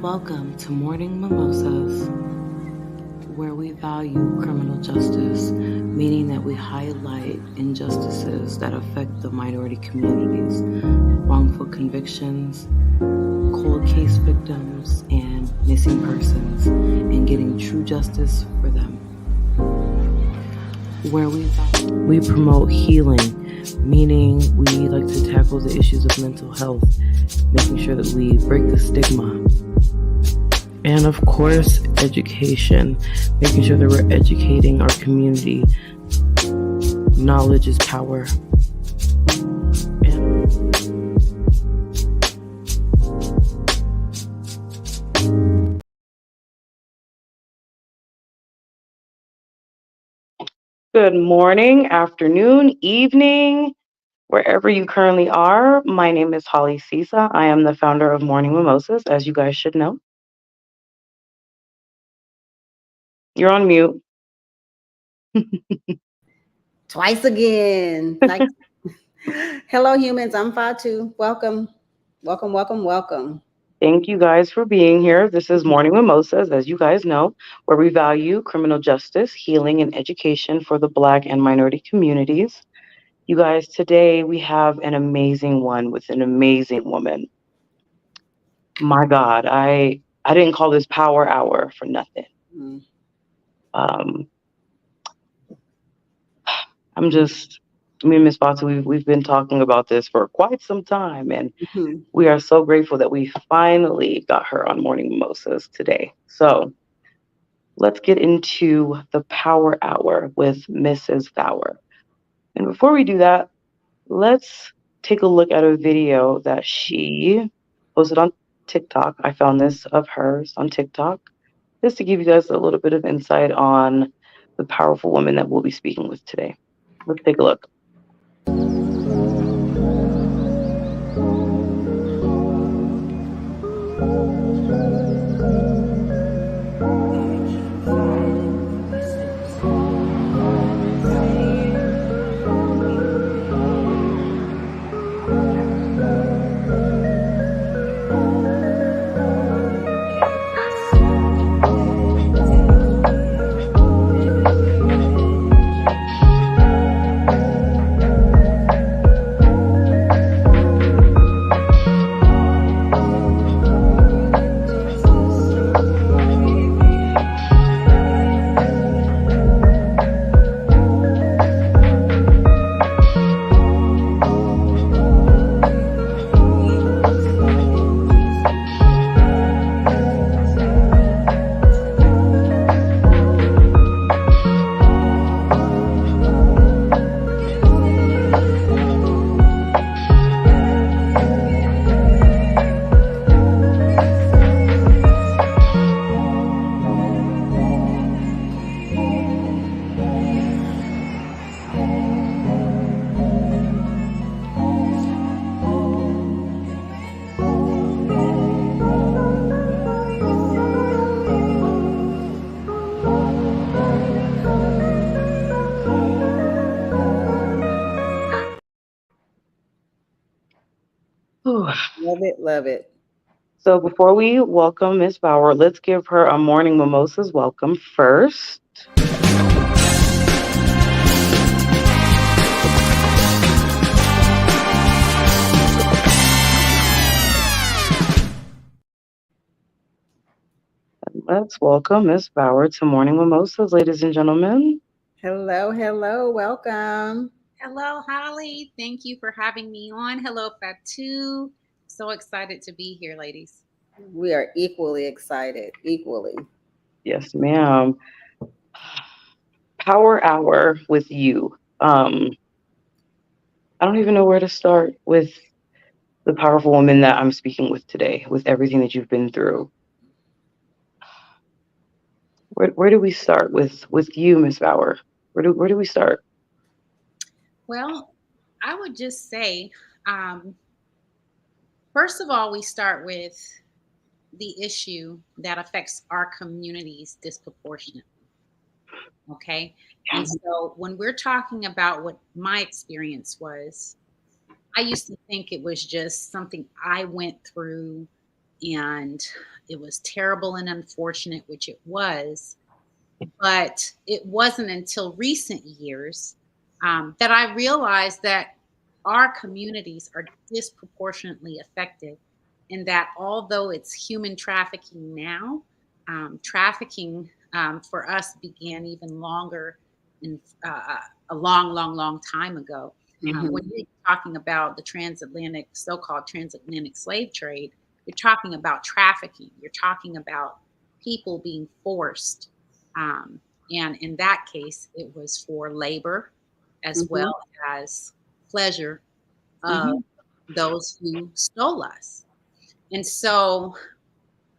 Welcome to Morning Mimosas, where we value criminal justice, meaning that we highlight injustices that affect the minority communities, wrongful convictions, cold case victims, and missing persons, and getting true justice for them. Where we promote healing, meaning we like to tackle the issues of mental health, making sure that we break the stigma. And of course, education, making sure that we're educating our community. Knowledge is power. Good morning, afternoon, evening, wherever you currently are. My name is Holly Sisa. I am the founder of Morning Mimosas, as you guys should know. You're on mute. Twice again. Hello, humans. I'm Fatu. Welcome. Thank you guys for being here. This is Morning Mimosas, as you guys know, where we value criminal justice, healing, and education for the Black and minority communities. You guys, today we have an amazing one with an amazing woman. My God, I didn't call this Power Hour for nothing. Um, I'm just me and Miss Fatu, we've been talking about this for quite some time, and we are so grateful that we finally got her on Morning Mimosas today. So let's get into the Power Hour with Mrs. Vawar. And before we do that, let's take a look at a video that she posted on TikTok. I found this of hers on TikTok just to give you guys a little bit of insight on the powerful woman that we'll be speaking with today. Let's take a look. Love it. So before we welcome Miss Vawar, let's give her a Morning Mimosas welcome first. Let's welcome Miss Vawar to Morning Mimosas, ladies and gentlemen. Hello. Welcome. Hello, Holly. Thank you for having me on. Hello, Fatu. So excited to be here, ladies. We are equally excited. Yes, ma'am. Power Hour with you. I don't even know where to start with the powerful woman that I'm speaking with today, with everything that you've been through. Where do we start with you, Miss Vawar? Where do we start? Well, I would just say, first of all, we start with the issue that affects our communities disproportionately. Okay. And so when we're talking about what my experience was, I used to think it was just something I went through and it was terrible and unfortunate, which it was. But it wasn't until recent years that I realized that our communities are disproportionately affected, and that although it's human trafficking now, trafficking for us began even longer and a long, long, long time ago. When Mhm. you're talking about the transatlantic, so-called transatlantic slave trade, you're talking about trafficking. You're talking about people being forced, um, and in that case, it was for labor as well Mhm. as pleasure of Mhm. those who stole us. And so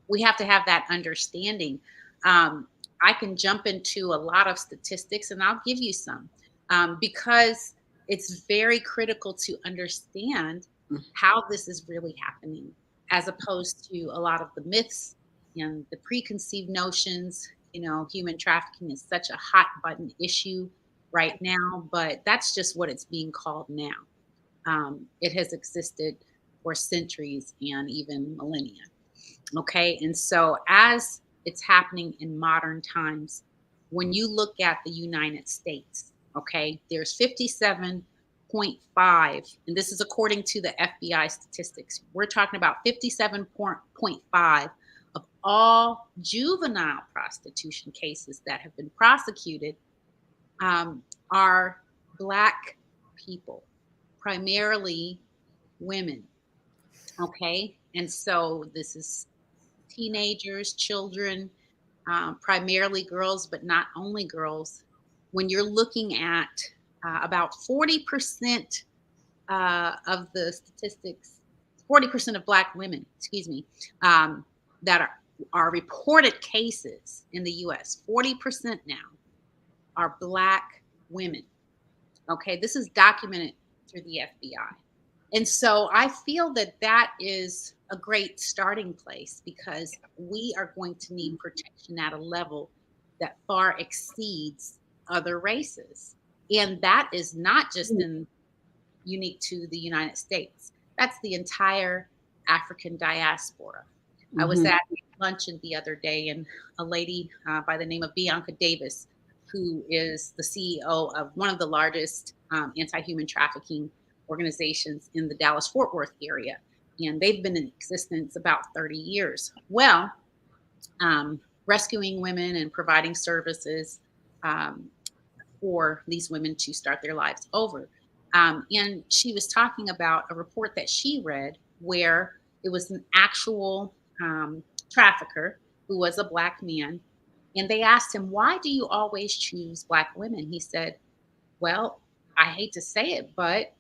we have to have that understanding. Um, I can jump into a lot of statistics and I'll give you some because it's very critical to understand how this is really happening, as opposed to a lot of the myths and the preconceived notions. Human trafficking is such a hot button issue right now, but that's just what it's being called now. It has existed for centuries and even millennia. Okay. And so, as it's happening in modern times, when you look at the United States, okay, there's 57.5, and this is according to the FBI statistics. We're talking about 57.5 of all juvenile prostitution cases that have been prosecuted um, are Black people, primarily women. Okay. And so, this is teenagers, children, primarily girls, but not only girls. When you're looking at about 40% of the statistics, 40% of Black women, excuse me, that are reported cases in the US, 40% now are Black women. Okay, this is documented through the FBI. And so I feel that that is a great starting place because we are going to need protection at a level that far exceeds other races. And that is not just unique to the United States. That's the entire African diaspora. I was Mhm. at luncheon the other day, and a lady by the name of Bianca Davis, who is the CEO of one of the largest anti-human trafficking organizations in the Dallas-Fort Worth area, and they've been in existence about 30 years. Well, rescuing women and providing services um, for these women to start their lives over. And she was talking about a report that she read where it was an actual trafficker who was a Black man. And they asked him, "Why do you always choose Black women?" He said, "Well, I hate to say it, but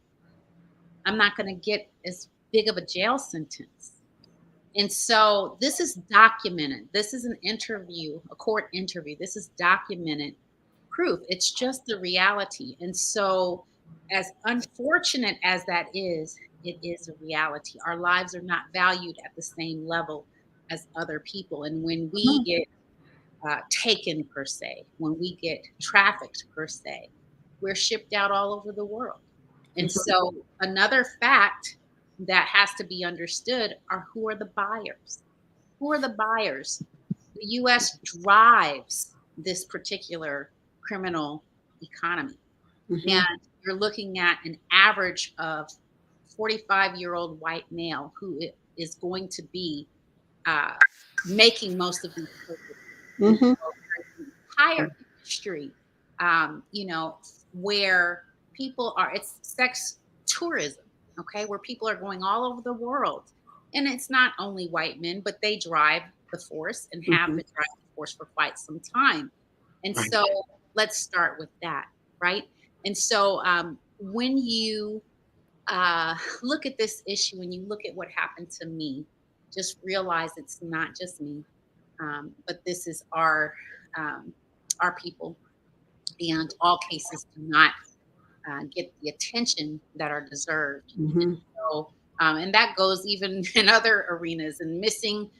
I'm not going to get as big of a jail sentence." And so this is documented. This is an interview, a court interview. This is documented proof. It's just the reality. And so, as unfortunate as that is, it is a reality. Our lives are not valued at the same level as other people. And when we Mhm. get taken, per se, when we get trafficked, per se, we're shipped out all over the world. And Mhm. so, another fact that has to be understood are who are the buyers? Who are the buyers? The US drives this particular criminal economy. And Mhm. you're looking at an average of 45-year-old white male who is going to be uh, making most of these purchases. And Mhm. so there's an entire industry, where people are, it's sex tourism, okay, where people are going all over the world. And it's not only white men, but they drive the force and have Mhm. been driving the force for quite some time. And Right. so let's start with that, right? And so when you look at this issue and you look at what happened to me, just realize it's not just me, but this is um, our people, and all cases do not get the attention that are deserved. And Mhm. so, and that goes even in other arenas and missing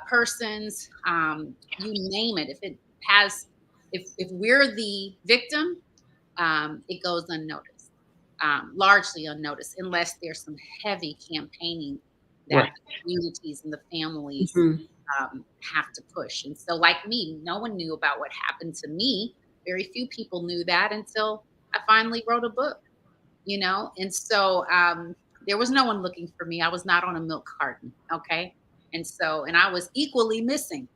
persons, you name it. If it has, if we're the victim, it goes unnoticed, largely unnoticed, unless there's some heavy campaigning that Right. the communities and the families Mhm. have to push. And so, like me, no one knew about what happened to me. Very few people knew that until I finally wrote a book, And so there was no one looking for me. I was not on a milk carton. Okay. And I was equally missing,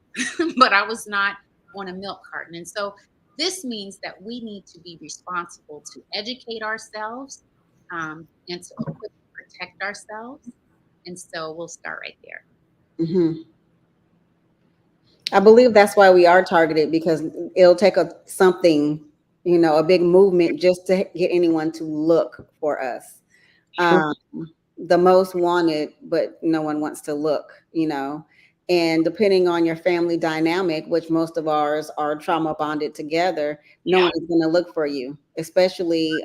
but I was not on a milk carton. And so this means that we need to be responsible to educate ourselves and to equip and protect ourselves. And so we'll start right there. Mhm. I believe that's why we are targeted, because it'll take a something, a big movement just to get anyone to look for us. True. Um, the most wanted, but no one wants to look. And depending on your family dynamic, which most of ours are trauma bonded together, no Yeah. one is going to look for you, especially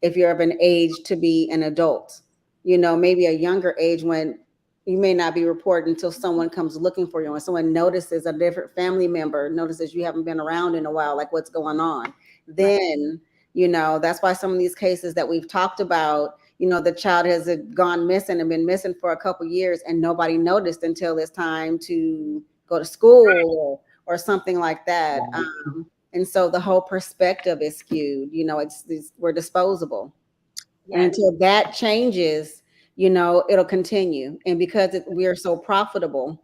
if you're of an age to be an adult. Maybe a younger age when you may not be reported until someone comes looking for you. When someone notices, a different family member notices you haven't been around in a while, like what's going on, Right. then that's why some of these cases that we've talked about, the child has gone missing and been missing for a couple years and nobody noticed until it's time to go to school or something like that. Right. And so the whole perspective is skewed. We're disposable. And Yes. until that changes, it'll continue. And because we are so profitable,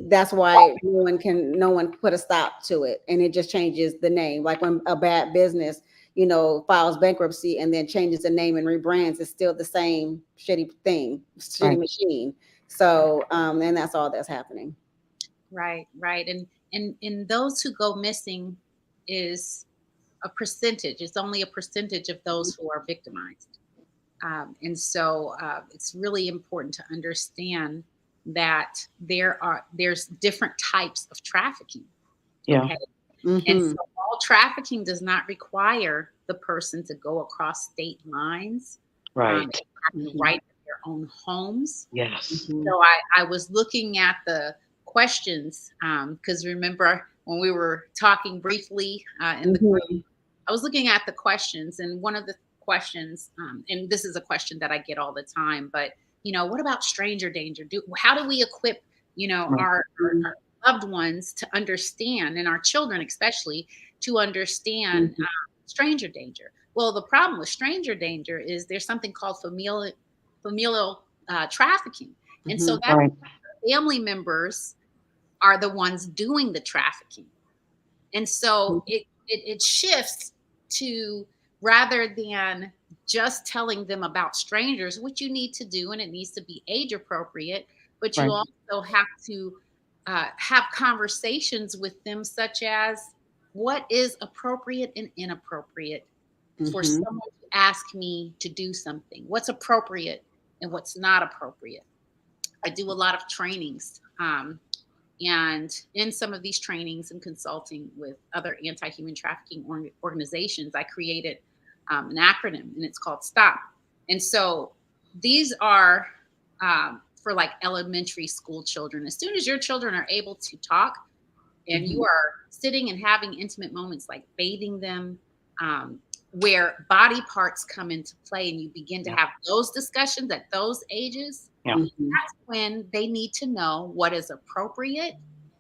that's why no one put a stop to it, and it just changes the name. Like when a bad business files bankruptcy and then changes the name and rebrands, it's still the same shitty thing, shitty Right. machine. So and that's all that's happening. Right. Right. And those who go missing is a percentage. It's only a percentage of those who are victimized. And so it's really important to understand that there's different types of trafficking. Yeah. Okay. And so Mm-hmm. all trafficking does not require the person to go across state lines. Right. They have the Mm-hmm. right to their own homes. Yes. Mm-hmm. So I was looking at the questions because remember when we were talking briefly in the group, Mm-hmm. I was looking at the questions, and one of the questions, and this is a question that I get all the time, but what about stranger danger? How do we equip, Right. our loved ones to understand, and our children especially to understand Mm-hmm. stranger danger? Well, the problem with stranger danger is there's something called familial trafficking, and so Mm-hmm. that Right. family members are the ones doing the trafficking. And so it shifts to, rather than just telling them about strangers, which you need to do, and it needs to be age appropriate, but you Right. also have to have conversations with them, such as what is appropriate and inappropriate for Mm-hmm. someone to ask me to do something, what's appropriate and what's not appropriate. I do a lot of trainings. And in some of these trainings and consulting with other anti human trafficking organizations, I created an acronym, and it's called STOP. And so these are for like elementary school children. As soon as your children are able to talk and Mm-hmm. you are sitting and having intimate moments like bathing them, um, where body parts come into play, and you begin to Yeah. have those discussions at those ages, Yeah. Mm-hmm. when they need to know what is appropriate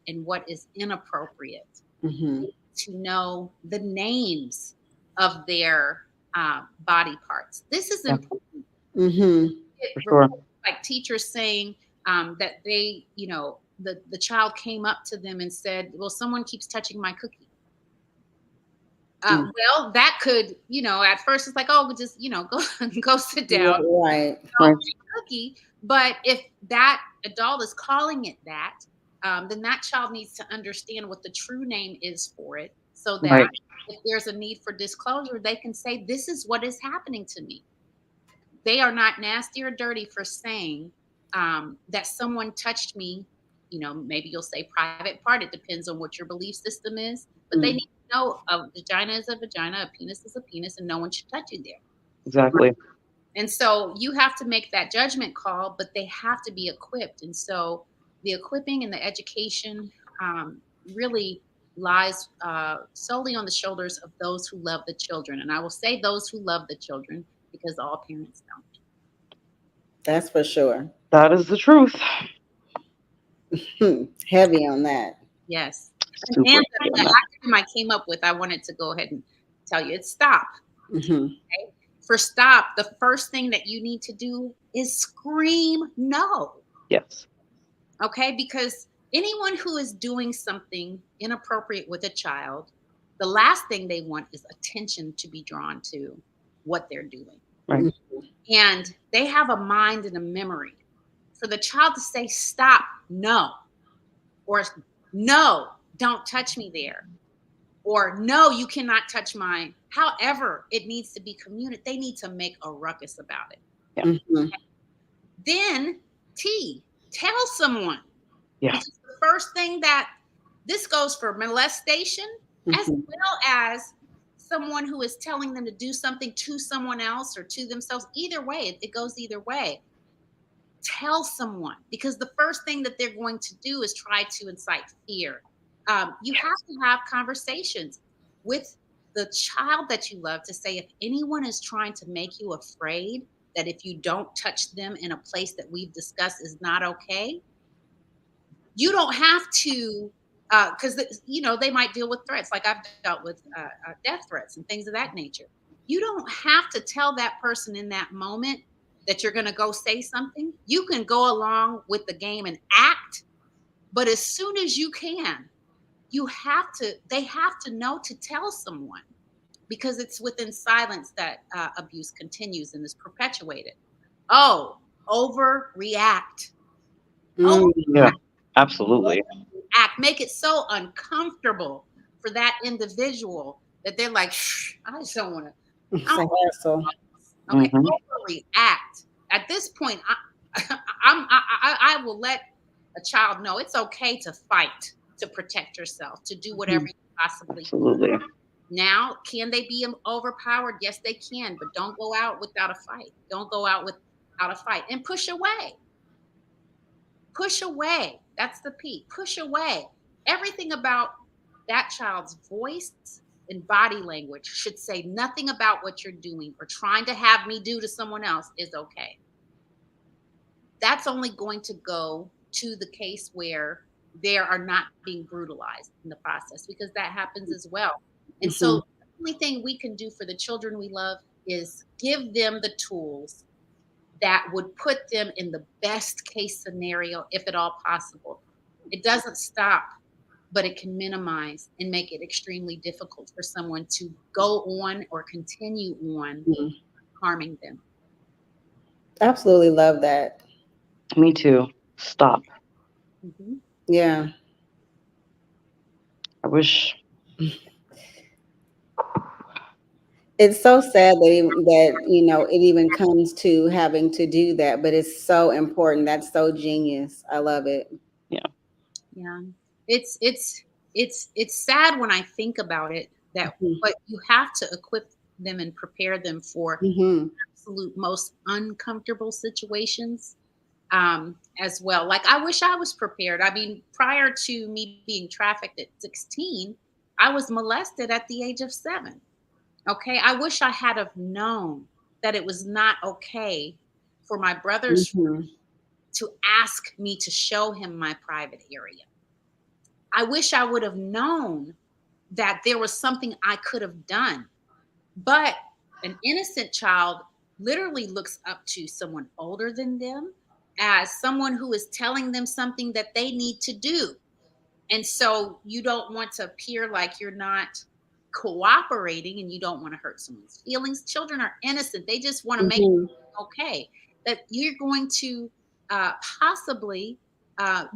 and what is inappropriate. Mm-hmm. They need to know the names of their body parts. This is Yeah. important. Mm-hmm. It For sure. reports like teachers saying that the child came up to them and said, "Well, someone keeps touching my cookie." Well, that could, at first it's like, oh, we'll just, go go sit down, Right. Right. cookie. But if that adult is calling it that, then that child needs to understand what the true name is for it, so that Right. if there's a need for disclosure, they can say, "This is what is happening to me." They are not nasty or dirty for saying that someone touched me. Maybe you'll say private part. It depends on what your belief system is, but they Mm-hmm. need to know a vagina is a vagina, a penis is a penis, and no one should touch you there. Exactly. And so you have to make that judgment call, but they have to be equipped. And so the equipping and the education really lies solely on the shoulders of those who love the children. And I will say those who love the children, because all parents don't. That's for sure. That is the truth. Heavy on that. Yes. Super And heavy on the that. acronym I came up with, I wanted to go ahead and tell you, it's STOP. Hmm. Okay? For STOP, the first thing that you need to do is scream no. Yes. Okay? Because anyone who is doing something inappropriate with a child, the last thing they want is attention to be drawn to what they're doing. Right. And they have a mind and a memory. For the child to say, stop, no, or no, don't touch me there, or no, you cannot touch mine. However, it needs to be communicated. They need to make a ruckus about it. Yeah. Hmm. Then tell someone, Yeah. because the first thing that this goes for molestation as Hmm. well as someone who is telling them to do something to someone else or to themselves. Either way, it goes either way. Tell someone, because the first thing that they're going to do is try to incite fear. You have to have conversations with the child that you love to say, if anyone is trying to make you afraid that if you don't touch them in a place that we've discussed is not okay, you don't have to, because they might deal with threats, like I've dealt with death threats and things of that nature. You don't have to tell that person in that moment that you're going to go say something. You can go along with the game and act, but as soon as you can, they have to know to tell someone, because it's within silence that abuse continues and is perpetuated. Oh, overreact. Yeah. Mm. Absolutely. Act, make it so uncomfortable for that individual that they're like, "Shh, I just don't want to." It's a hassle. Okay, Hmm. overreact. At this point, I will let a child know it's okay to fight, to protect yourself, to do whatever Mhm. you possibly can. Absolutely. Now, can they be overpowered? Yes, they can, but don't go out without a fight. Don't go out without a fight, and push away. Push away. That's the P. Push away. Everything about that child's voice and body language should say nothing about what you're doing or trying to have me do to someone else is okay. That's only going to go to the case where they are not being brutalized in the process, because that happens as well. And so Mhm. the only thing we can do for the children we love is give them the tools that would put them in the best case scenario, if at all possible. It doesn't stop, but it can minimize and make it extremely difficult for someone to go on or continue on Mhm. harming them. Absolutely love that. Me too. Stop. Mhm. Yeah. I wish. It's so sad that it even comes to having to do that, but it's so important. That's so genius. I love it. Yeah. Yeah. It's sad when I think about it, that Mhm. but you have to equip them and prepare them for Mhm. absolute most uncomfortable situations, as well. Like, I wish I was prepared. I mean, prior to me being trafficked at 16, I was molested at the age of 7. Okay. I wish I had have known that it was not okay for my brother's Mhm. to ask me to show him my private area. I wish I would have known that there was something I could have done. But an innocent child literally looks up to someone older than them as someone who is telling them something that they need to do. And so you don't want to appear like you're not cooperating, and you don't want to hurt someone's feelings. Children are innocent. They just want to make Mhm. it okay. That you're going to possibly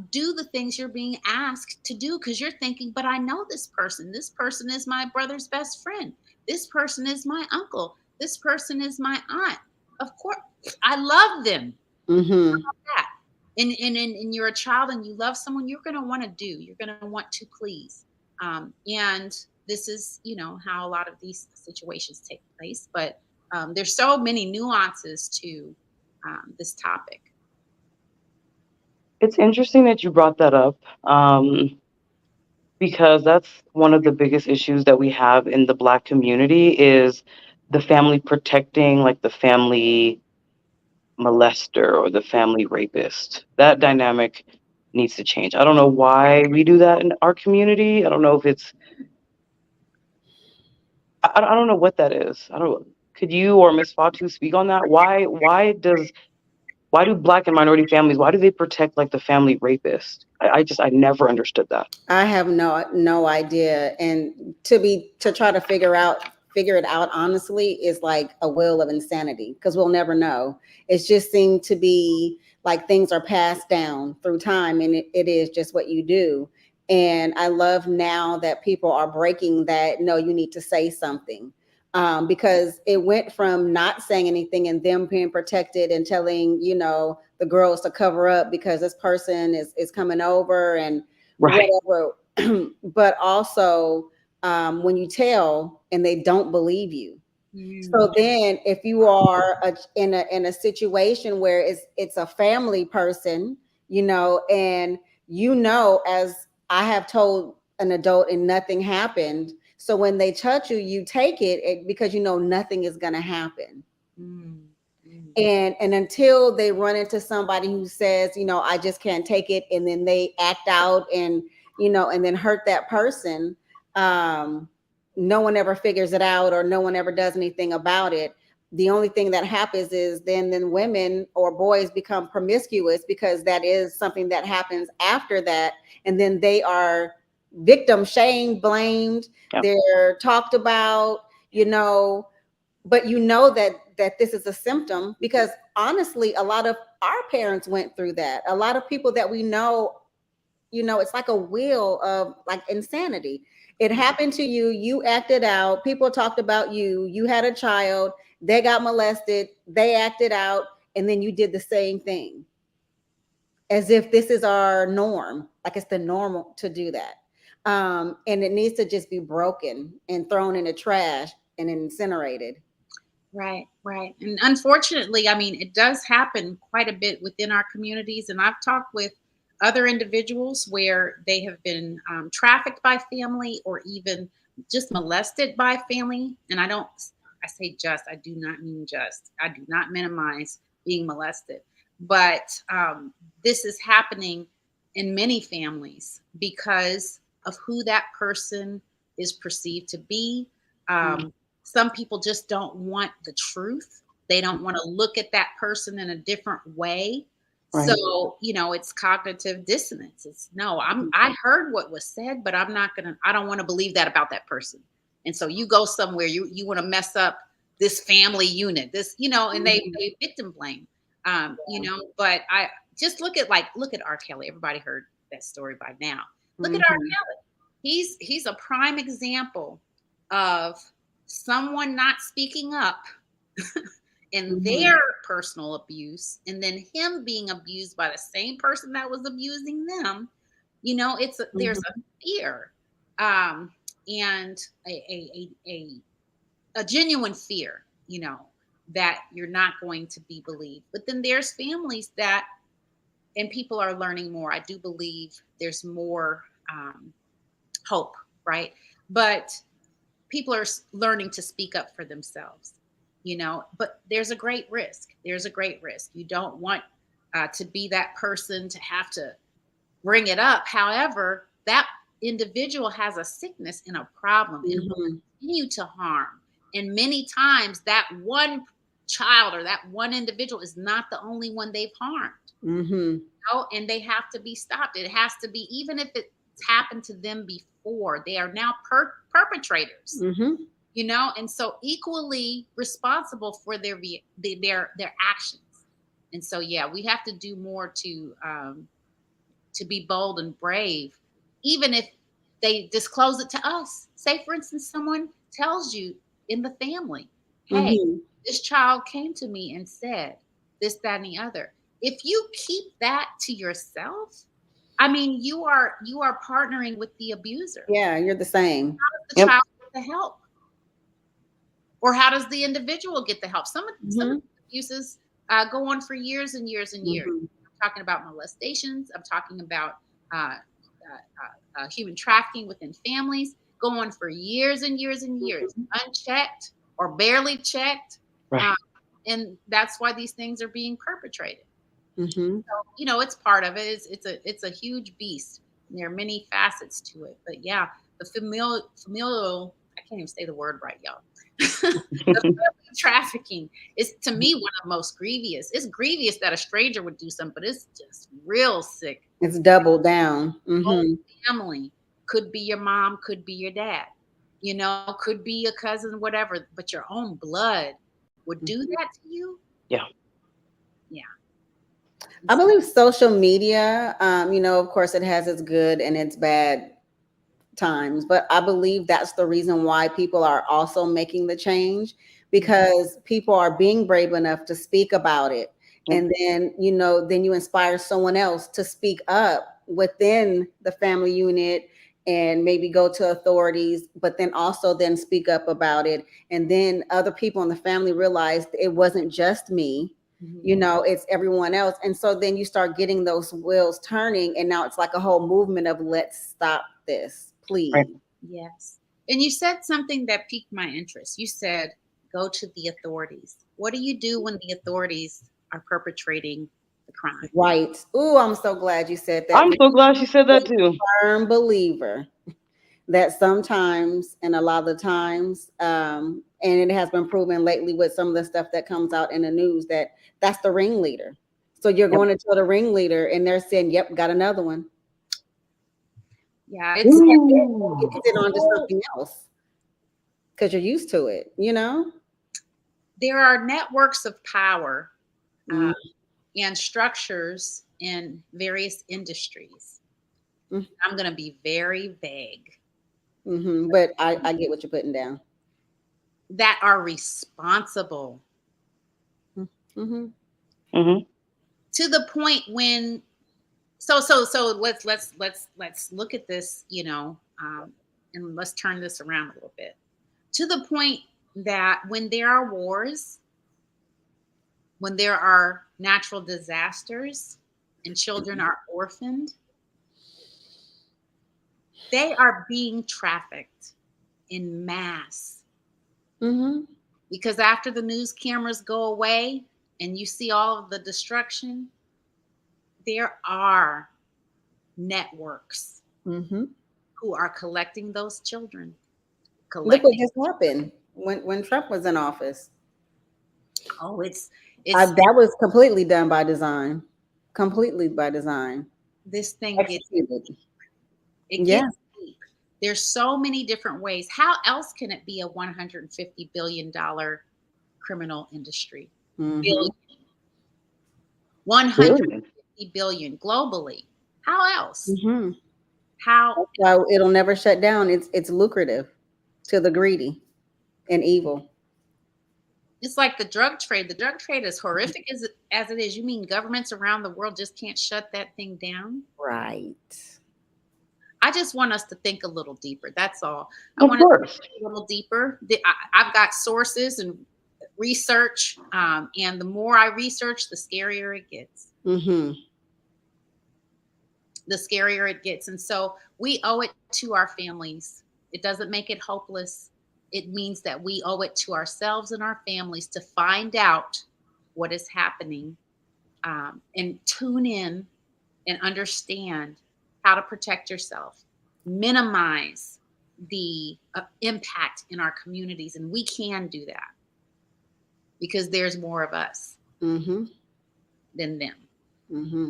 do the things you're being asked to do, because you're thinking, but I know this person. This person is my brother's best friend. This person is my uncle. This person is my aunt. Of course, I love them, Mhm. that. And you're a child and you love someone, you're going to want to do, you're going to want to please. And this is, how a lot of these situations take place. But there's so many nuances to this topic. It's interesting that you brought that up, because that's one of the biggest issues that we have in the Black community is the family protecting, like the family molester or the family rapist. That dynamic needs to change. I don't know why we do that in our community. I don't know if it's I don't know what that is. I don't. Could you or Miss Fatu speak on that? Why do Black and minority families, why do they protect like the family rapist? I never understood that. I have no idea. And to try to figure it out honestly is like a will of insanity because we'll never know. It's just seemed to be like things are passed down through time and it is just what you do. And I love now that people are breaking that, no, you need to say something. Because it went from not saying anything and them being protected and telling, the girls to cover up because this person is coming over and Right. whatever. But also, when you tell and they don't believe you. So then if you are in a situation where it's a family person, and as I have told an adult and nothing happened. So when they touch you, you take it because nothing is going to happen. Mm. Mm. And until they run into somebody who says, I just can't take it, and then they act out and and then hurt that person, no one ever figures it out or no one ever does anything about it. The only thing that happens is then women or boys become promiscuous because that is something that happens after that, and then they are victim shamed, blamed, Yeah. they're talked about, but that this is a symptom because honestly a lot of our parents went through that. A lot of people that we know, it's like a wheel of like insanity. It happened to you, you acted out, people talked about you, you had a child, they got molested, they acted out, and then you did the same thing as if this is our norm, like it's the normal to do that. And it needs to just be broken and thrown in the trash and incinerated. Right, right. And unfortunately, I mean, it does happen quite a bit within our communities. And I've talked with other individuals where they have been trafficked by family or even just molested by family. And I say just, I do not mean just, I do not minimize being molested. But this is happening in many families because of who that person is perceived to be. Some people just don't want the truth. They don't want to look at that person in a different way. Right. So, it's cognitive dissonance. It's no, I heard what was said, but I don't want to believe that about that person. And so you go somewhere, you want to mess up this family unit, and they victim blame. But I just look at R. Kelly. Everybody heard that story by now. Look at R. Kelly. He's a prime example of someone not speaking up in their personal abuse and then him being abused by the same person that was abusing them. There's a fear, and a genuine fear, that you're not going to be believed. But then there's families that, and people are learning more. I do believe there's more hope, right? But people are learning to speak up for themselves, but there's a great risk. You don't want to be that person to have to bring it up. However, that individual has a sickness and a problem and will continue to harm. And many times that one child or that one individual is not the only one they've harmed. And they have to be stopped. It has to be, even if it's happened to them before, they are now perpetrators. And so equally responsible for their actions. And so yeah, we have to do more to be bold and brave, even if they disclose it to us. Say, for instance, someone tells you in the family, hey, this child came to me and said this, that, and the other. If you keep that to yourself, I mean, you are partnering with the abuser. Yeah, you're the same. How does the child get the help? Or how does the individual get the help? Some of the abuses go on for years and years and years. I'm talking about molestations. I'm talking about human trafficking within families, go on for years and years and years, unchecked or barely checked. Right. and that's why these things are being perpetrated. Mm-hmm. It's part of it. It's a huge beast. There are many facets to it, but yeah, the familial I can't even say the word right, y'all. The family trafficking is, to me, one of the most grievous. It's grievous that a stranger would do something, but it's just real sick. It's doubled down. Whole Mm-hmm. family, could be your mom, could be your dad, could be your cousin, whatever, but your own blood would do that to you. Yeah. Yeah. I believe social media, of course, it has its good and its bad times, but I believe that's the reason why people are also making the change, because people are being brave enough to speak about it. And then, then you inspire someone else to speak up within the family unit and maybe go to authorities, but then also then speak up about it. And then other people in the family realized it wasn't just me, it's everyone else. And so then you start getting those wheels turning, and now it's like a whole movement of let's stop this, Right. please. Yes. And you said something that piqued my interest. You said, go to the authorities. What do you do when the authorities are perpetrating the crime? Right. Ooh, I'm so glad you said that. I'm so glad she said that too. Firm believer that sometimes, and a lot of the times, and it has been proven lately with some of the stuff that comes out in the news, that that's the ringleader. So you're Yep. going to tell the ringleader, and they're saying, "Yep, got another one." Yeah, You it's Ooh. can't sit on to something else because you're used to it. there are networks of power uh, Mm-hmm. and structures in various industries. Mm-hmm. I'm going to be very vague, But I get what you're putting down. that are responsible Mm-hmm. Mm-hmm. to the point when so let's look at this, and let's turn this around a little bit, to the point that when there are wars, when there are natural disasters and children are orphaned, they are being trafficked in mass. Mm-hmm. Because after the news cameras go away and you see all of the destruction, there are networks Mm-hmm. who are collecting those children, Look what collecting. just happened when Trump was in office. Oh, it's That was completely done by design. Completely by design. this thing gets Executed. it Yeah. gets deep. There's so many different ways. How else can it be a $150 billion criminal industry? Mm-hmm. Billion, 150 Billion. billion globally. How else? Mm-hmm. How That's why it'll never shut down. It's lucrative to the greedy and evil. It's like the drug trade. The drug trade, is horrific as it is. You mean governments around the world just can't shut that thing down? Right. I just want us to think a little deeper. That's all. I Of want us to course. think a little deeper. I've got sources and research, and the more I research, the scarier it gets. Mm-hmm. The scarier it gets. And so we owe it to our families. It doesn't make it hopeless. It means that we owe it to ourselves and our families to find out what is happening, and tune in and understand how to protect yourself, minimize the impact in our communities. And we can do that because there's more of us Mm-hmm. than them. Mm-hmm.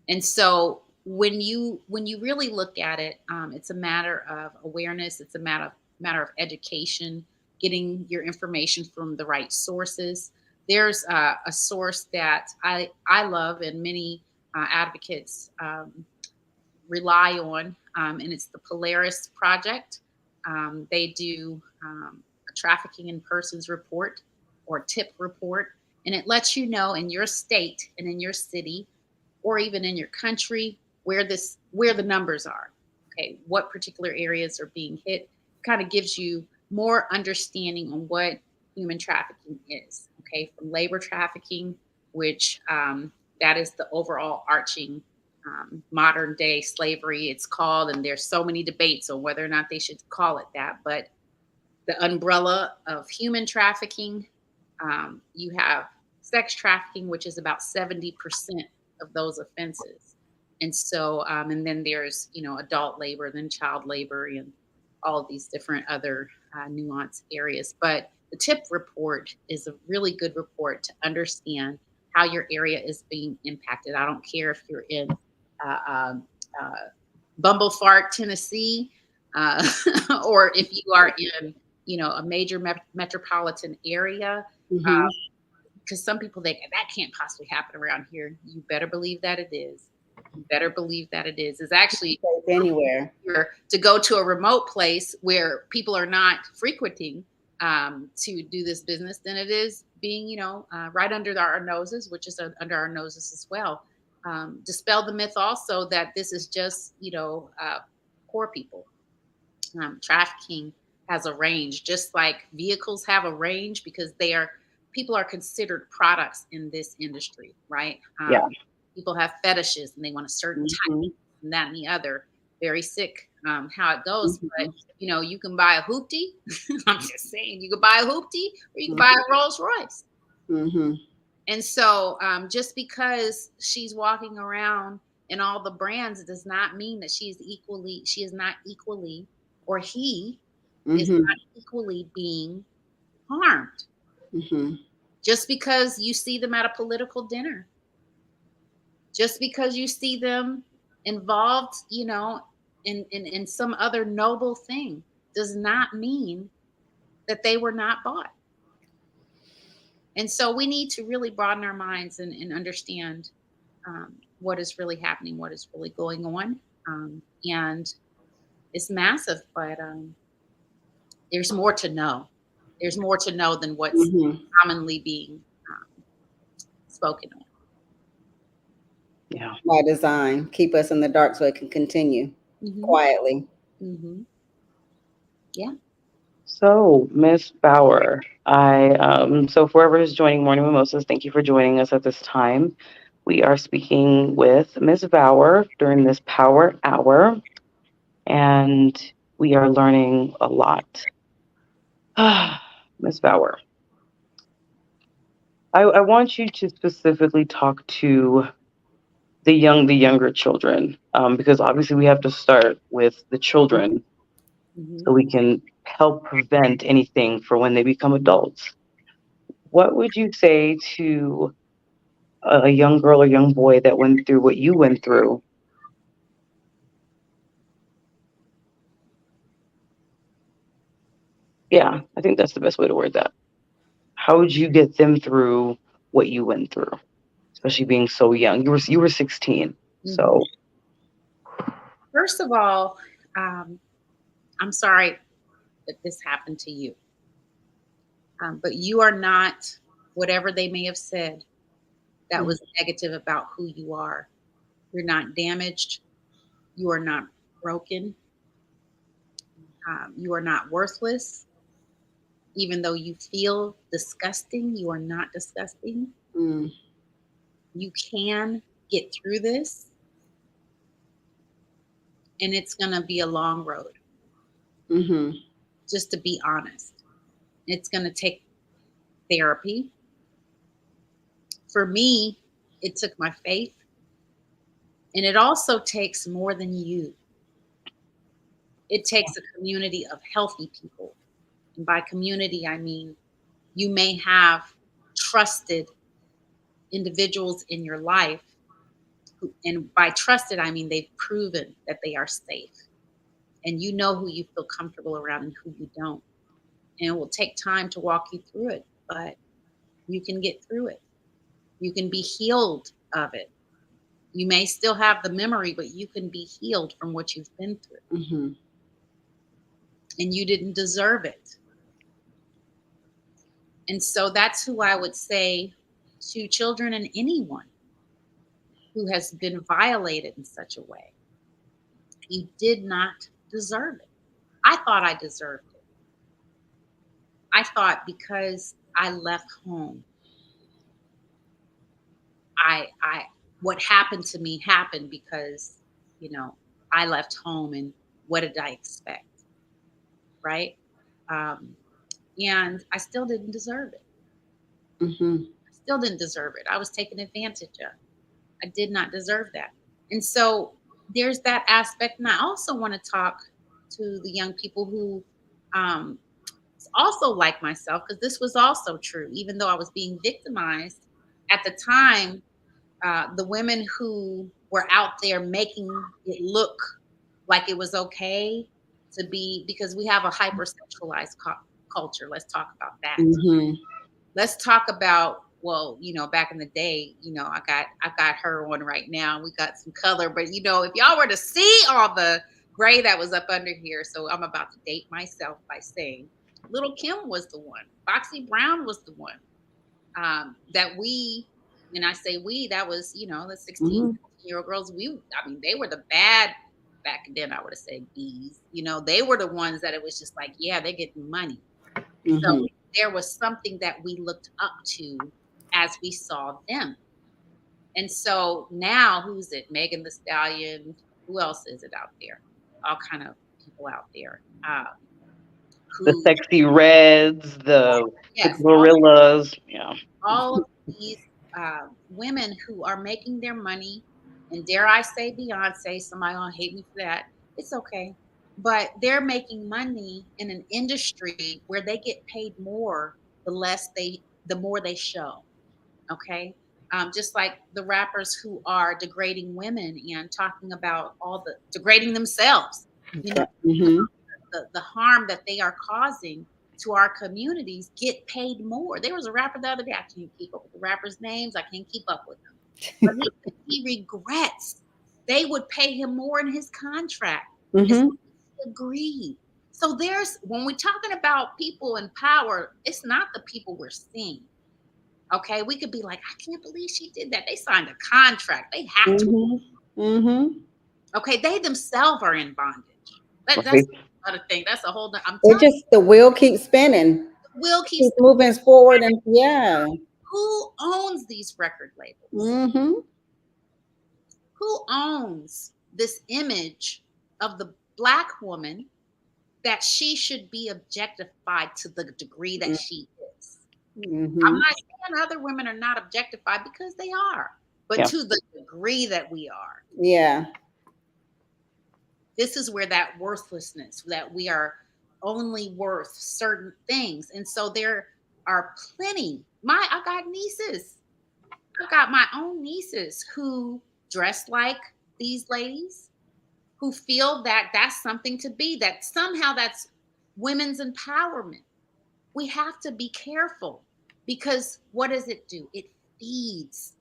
And so when you really look at it, it's a matter of awareness. It's a matter of education, getting your information from the right sources. There's a source that I love, and many advocates rely on, and it's the Polaris Project. They do a trafficking in persons report or tip report, and it lets you know in your state and in your city, or even in your country, where the numbers are. Okay, what particular areas are being hit? Kind of gives you more understanding on what human trafficking is. Okay, from labor trafficking, which that is the overall arching modern day slavery, it's called, and there's so many debates on whether or not they should call it that. But the umbrella of human trafficking, You have sex trafficking, which is about 70% of those offenses. And so, and then there's, adult labor, then child labor, and all of these different other nuanced areas. But the TIP report is a really good report to understand how your area is being impacted. I don't care if you're in uh, um, uh, Bumblefart, Tennessee, uh, or if you are in, a major metropolitan area. Mm-hmm. Because some people think that can't possibly happen around here. You better believe that it is. You better believe that it is. It's actually Anywhere. to go to a remote place where people are not frequenting to do this business than it is being, right under our noses, which is under our noses as well. Dispel the myth also that this is just, poor people. Trafficking has a range, just like vehicles have a range because people are considered products in this industry, right? Yeah. People have fetishes and they want a certain type, Mm-hmm. and that and the other. Very sick how it goes, but Mm-hmm. you can buy a hoopty. I'm just saying, you can buy a hoopty or you can buy Mm-hmm. a Rolls Royce. Mm-hmm. And so, just because she's walking around in all the brands does not mean that she is not equally, or he is Mm-hmm. not equally being harmed. Mm-hmm. Just because you see them at a political dinner, just because you see them involved, in some other noble thing, does not mean that they were not bought. And so we need to really broaden our minds and understand what is really happening, what is really going on. And it's massive, but there's more to know. There's more to know than what's Mm-hmm. commonly being spoken on. Yeah. By design, keep us in the dark so it can continue Hmm. quietly. Hmm. Yeah. So, Miss Bauer, so whoever is joining Morning Mimosas, thank you for joining us at this time. We are speaking with Miss Bauer during this Power Hour, and we are learning a lot. Miss Bauer, I want you to specifically talk to the younger children, because obviously we have to start with the children Hmm. so we can help prevent anything for when they become adults. What would you say to a young girl or young boy that went through what you went through? Yeah, I think that's the best way to word that. How would you get them through what you went through, especially being so young? You were 16, Hmm. so First of all, um, I'm sorry that this happened to you, but you are not whatever they may have said that was negative about who you are. You're not damaged. You are not broken. You are not worthless. Even though you feel disgusting, you are not disgusting. Mm-hmm. You can get through this, and it's going to be a long road, Mm-hmm. just to be honest. It's going to take therapy. For me, it took my faith, and it also takes more than you. It takes a community of healthy people. And by community, I mean you may have trusted individuals in your life. And by trusted, I mean they've proven that they are safe. And you know who you feel comfortable around and who you don't. And it will take time to walk you through it, but you can get through it. You can be healed of it. You may still have the memory, but you can be healed from what you've been through. Mm-hmm. And you didn't deserve it. And so that's who I would say to children and anyone who has been violated in such a way. You did not deserve it. I thought I deserved it. I thought because I left home, I what happened to me happened because, you know, I left home and what did I expect? Right? Um, and I still didn't deserve it. Mm-hmm. I still didn't deserve it. I was taken advantage of. I did not deserve that. And so there's that aspect. And I also want to talk to the young people who um, also like myself, because this was also true, even though I was being victimized at the time. The women who were out there making it look like it was okay to be, because we have a hypersexualized culture. Let's talk about that. Mm-hmm. Let's talk about, well, back in the day, I got her on right now. We got some color, but if y'all were to see all the gray that was up under here, so I'm about to date myself by saying Little Kim was the one. Foxy Brown was the one that we, and I say we, that was, the 16, Mm-hmm. 17-year-old girls. I mean, they were the bad back then, I would have said bees. They were the ones that it was just like, yeah, they're getting money. So Mm-hmm. there was something that we looked up to as we saw them. And so now, who's it? Megan the Stallion. Who else is it out there? All kind of people out there. The Who? sexy reds, the Yes, gorillas. Yeah. all of these women who are making their money, and dare I say Beyonce, somebody gonna hate me for that. It's okay. But they're making money in an industry where they get paid more the more they show. Okay. Just like the rappers who are degrading women and talking about all the degrading themselves, you know, Mm-hmm. the harm that they are causing to our communities, get paid more. There was a rapper the other day, I can't keep up with the rappers' names, I can't keep up with them. But he regrets they would pay him more in his contract as Mm-hmm. he agreed. So there's, when we're talking about people in power, it's not the people we're seeing. Okay, we could be like, I can't believe she did that. They signed a contract. They have to. Mm-hmm. Mm-hmm. Okay, they themselves are in bondage. That's Right. another thing. That's a whole. I'm It telling just the wheel keeps spinning, you, Will keeps. keep moving forward, and yeah. Who owns these record labels? Mm-hmm. Who owns this image of the black woman that she should be objectified to the degree that she is? I'm Mm-hmm. not saying other women are not objectified, because they are, but Yeah. to the degree that we are. Yeah. This is where that worthlessness, that we are only worth certain things. And so there are plenty. I got nieces. I've got my own nieces who dress like these ladies, who feel that that's something to be, that somehow that's women's empowerment. We have to be careful, because what does it do? It feeds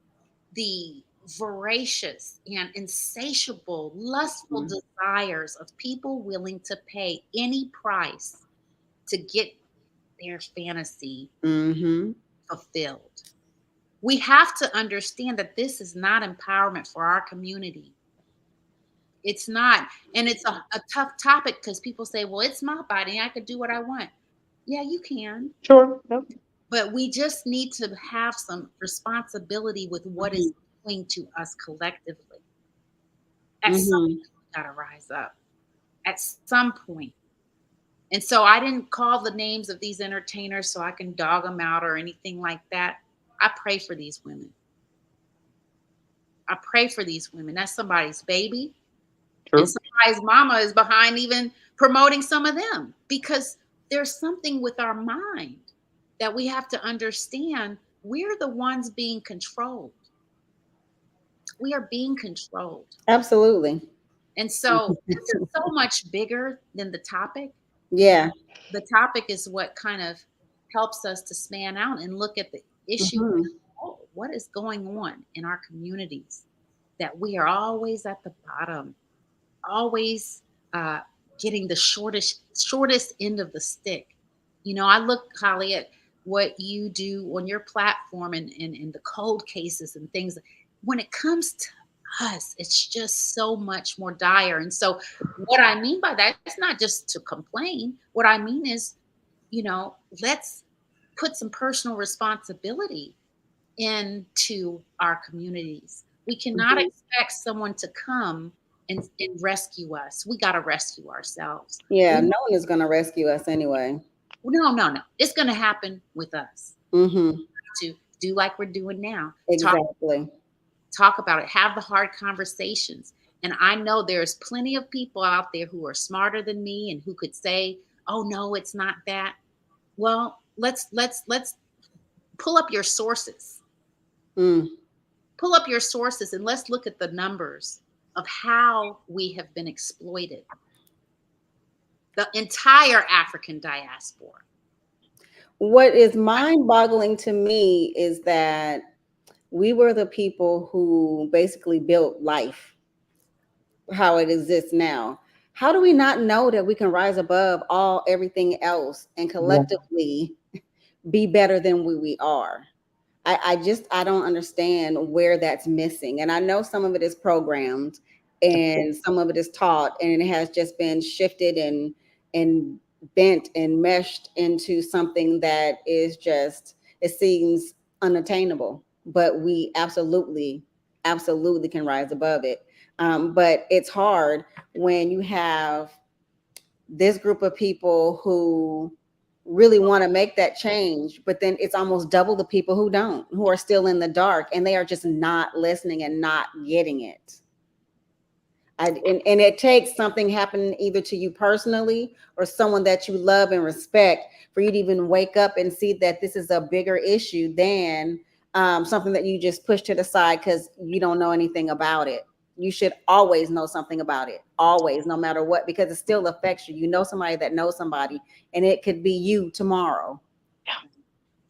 the voracious and insatiable, lustful desires of people willing to pay any price to get their fantasy Mm-hmm. fulfilled. We have to understand that this is not empowerment for our community. It's not. And it's a tough topic, because people say, well, it's my body. I could do what I want. Yeah, you can. Sure. Yep. But we just need to have some responsibility with what Mm-hmm. is doing to us collectively. At some Mm-hmm. point, we got to rise up. At some point. And so I didn't call the names of these entertainers so I can dog them out or anything like that. I pray for these women. I pray for these women. That's somebody's baby. And True. somebody's mama is behind even promoting some of them, because there's something with our mind that we have to understand. We're the ones being controlled. We are being controlled. Absolutely. And so this is so much bigger than the topic. Yeah. The topic is what kind of helps us to span out and look at the issue. Mm-hmm. Oh, what is going on in our communities, that we are always at the bottom, always uh, getting the shortest end of the stick. I look, Holly, at what you do on your platform, and the cold cases and things. When it comes to us, it's just so much more dire. And so what I mean by that is not just to complain. What I mean is, let's put some personal responsibility into our communities. We cannot Mm-hmm. expect someone to come and rescue us. We got to rescue ourselves. Yeah. We No one is gonna rescue us anyway. No, no, no. It's going to happen with us. Mm-hmm. to do like we're doing now. Exactly. Talk about it, have the hard conversations. And I know there's plenty of people out there who are smarter than me and who could say, "Oh no, it's not that." Well, let's pull up your sources. Mm. Pull up your sources and let's look at the numbers of how we have been exploited. The entire African diaspora. What is mind-boggling to me is that we were the people who basically built life how it exists now. How do we not know that we can rise above all everything else and Yeah. collectively be better than we are? I don't understand where that's missing. And I know some of it is programmed and some of it is taught, and it has just been shifted and bent and meshed into something that is just, it seems unattainable. But we absolutely can rise above it. But it's hard when you have this group of people who really want to make that change, but then it's almost double the people who don't, who are still in the dark, and they are just not listening and not getting it. And it takes something happening either to you personally or someone that you love and respect for you to even wake up and see that this is a bigger issue than something that you just push to the side because you don't know anything about it. You should always know something about it, always, no matter what, because it still affects you. You know somebody that knows somebody, and it could be you tomorrow.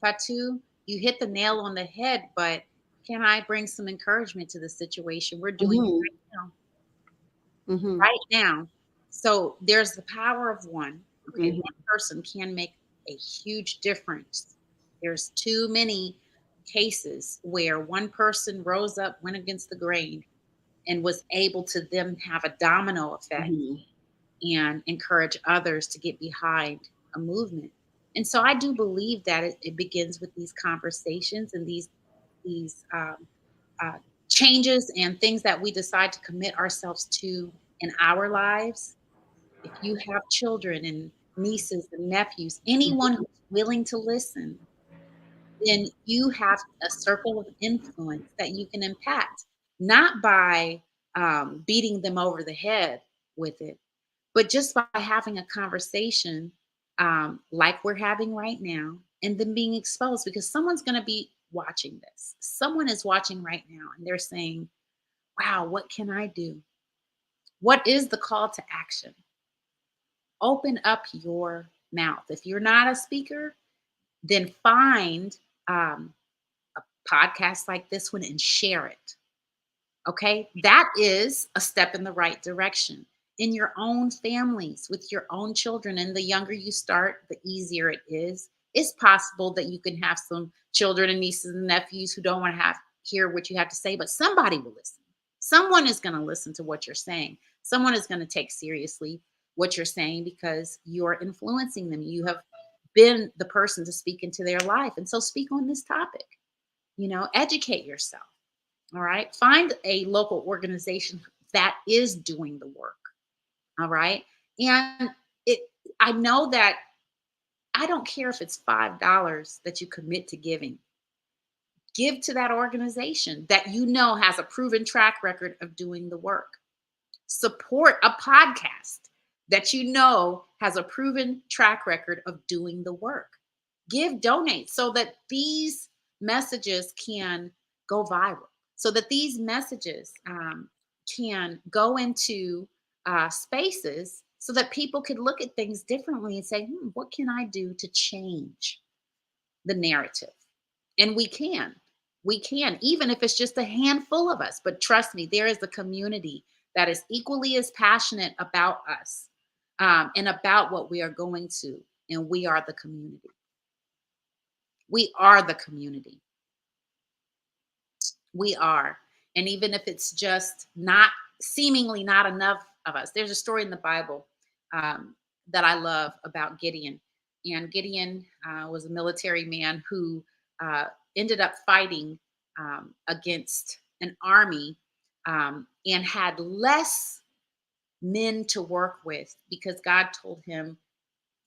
Fatu, you hit the nail on the head, but can I bring some encouragement to the situation? We're doing it Hmm. right now. Hmm. Right now. So there's the power of one. Okay, Hmm. one person can make a huge difference. There's too many cases where one person rose up, went against the grain, and was able to then have a domino effect Hmm. and encourage others to get behind a movement. And so I do believe that it begins with these conversations and these uh, changes and things that we decide to commit ourselves to in our lives. If you have children and nieces and nephews, anyone who's willing to listen, then you have a circle of influence that you can impact, not by beating them over the head with it, but just by having a conversation like we're having right now, and then being exposed because someone's going to be watching this. Someone is watching right now and they're saying, wow, what can I do? What is the call to action? Open up your mouth. If you're not a speaker, then find um, a podcast like this one and share it. Okay, that is a step in the right direction in your own families with your own children. And the younger you start, the easier it is. It's possible that you can have some children and nieces and nephews who don't want to have hear what you have to say, but somebody will listen. Someone is going to listen to what you're saying. Someone is going to take seriously what you're saying because you're influencing them. You have been the person to speak into their life. And so speak on this topic. Educate yourself. All right. Find a local organization that is doing the work. All right. And it I know that I don't care if it's $5 that you commit to giving. Give to that organization that you know has a proven track record of doing the work. Support a podcast that you know has a proven track record of doing the work. Donate so that these messages can go viral, so that these messages can go into spaces so that people can look at things differently and say, what can I do to change the narrative? And we can, even if it's just a handful of us. But trust me, there is a community that is equally as passionate about us and about what we are going to. And we are the community. We are the community. We are. And even if it's just not seemingly not enough of us, there's a story in the Bible um, that I love about Gideon. And Gideon was a military man who uh, ended up fighting against an army and had less men to work with because God told him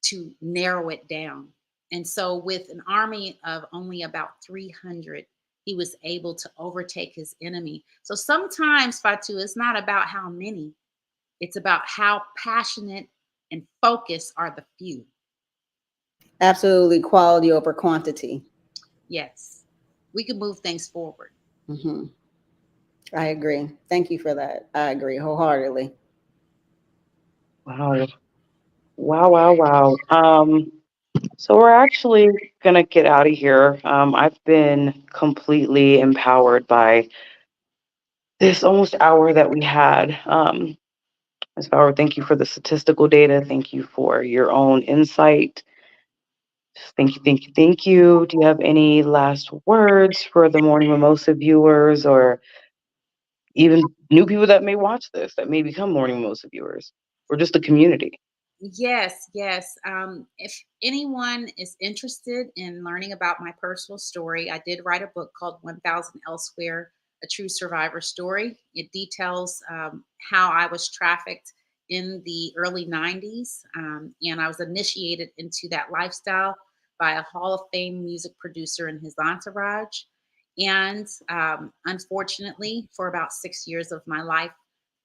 to narrow it down. And so, with an army of only about 300, he was able to overtake his enemy. So, sometimes, Fatu, it's not about how many, it's about how passionate and focused are the few. Absolutely, quality over quantity. Yes, we can move things forward. Hmm. I agree. Thank you for that. I agree wholeheartedly. Wow. Wow, wow, wow. So we're actually gonna get out of here. I've been completely empowered by this almost hour that we had. Ms. Bauer, thank you for the statistical data. Thank you for your own insight. Thank you, thank you, thank you. Do you have any last words for the Morning Mimosa viewers, or even new people that may watch this, that may become Morning Mimosa viewers, or just the community? Yes, yes. If anyone is interested in learning about my personal story, I did write a book called 1000 Elsewhere, A True Survivor Story. It details how I was trafficked in the early 90s, and I was initiated into that lifestyle by a Hall of Fame music producer and his entourage. And unfortunately, for about 6 years of my life,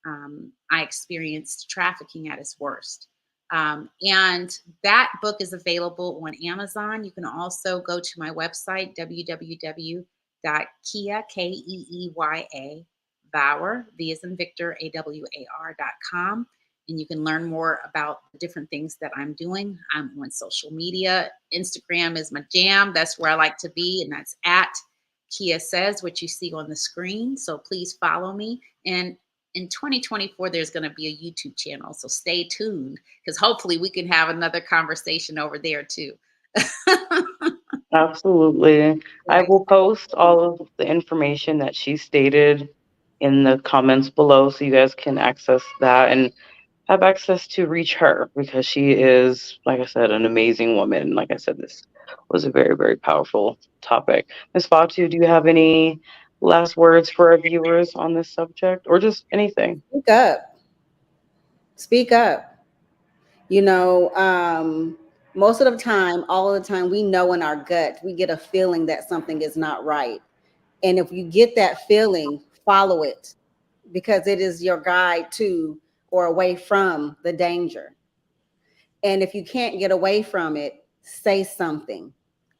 I experienced trafficking at its worst. And that book is available on Amazon. You can also go to my website, www.keeya, Keeya, Vawar, V as in Victor, AWAR.com. And you can learn more about the different things that I'm doing. I'm on social media. Instagram is my jam. That's where I like to be. And that's at Keeya Says, what you see on the screen. So please follow me. And in 2024, there's going to be a YouTube channel. So stay tuned because hopefully we can have another conversation over there too. Absolutely. I Right. will post all of the information that she stated in the comments below so you guys can access that and have access to reach her, because she is, like I said, an amazing woman. Like I said, this was a very, very powerful topic. Ms. Fatu, do you have any last words for our viewers on this subject, or just anything? Speak up. Speak up. You know, most of the time, all of the time, we know in our gut, we get a feeling that something is not right. And if you get that feeling, follow it because it is your guide to or away from the danger. And if you can't get away from it, say something.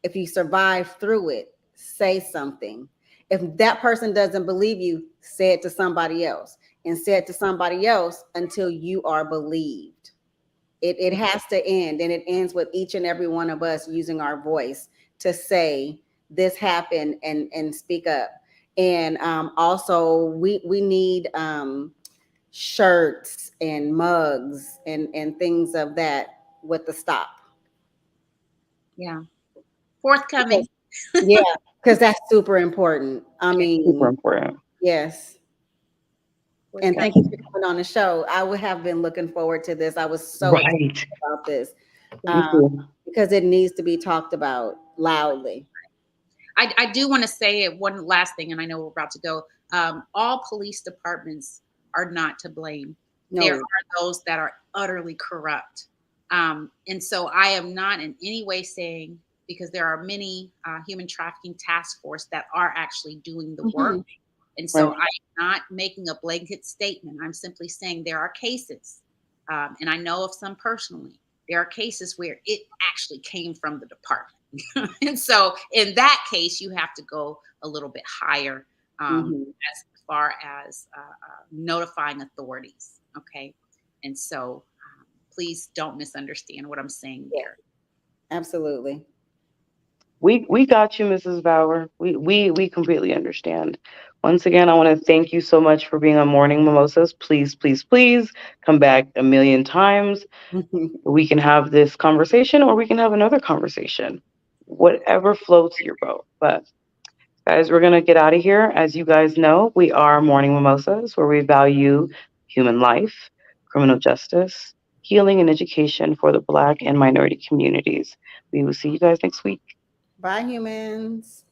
If you survive through it, say something. If that person doesn't believe you, say it to somebody else and say it to somebody else until you are believed. It has to end, and it ends with each and every one of us using our voice to say this happened and speak up. And also, we need shirts and mugs and things of that with the stop. Yeah. Forthcoming. Because, yeah, because that's super important. I Super mean, important. yes. And Forthcoming. thank you for coming on the show. I would have been looking forward to this. I was so excited Right. about this Thank um, you. because it needs to be talked about loudly. I do want to say one last thing, and I know we're about to go. All police departments are not to blame. There No. are those that are utterly corrupt. And so I am not in any way saying, because there are many human trafficking task force that are actually doing the work. Hmm. And so Right. I'm not making a blanket statement. I'm simply saying there are cases, and I know of some personally. There are cases where it actually came from the department. And so in that case, you have to go a little bit higher Hmm. as far as notifying authorities. Okay. And so please don't misunderstand what I'm saying Yeah, there. absolutely. We got you, Mrs. Bauer. We completely understand. Once again, I want to thank you so much for being on Morning Mimosas. Please, please, please come back a million times. We can have this conversation, or we can have another conversation. Whatever floats your boat. But guys, we're gonna get out of here. As you guys know, we are Morning Mimosas, where we value human life, criminal justice, healing, and education for the Black and minority communities. We will see you guys next week. Bye, humans.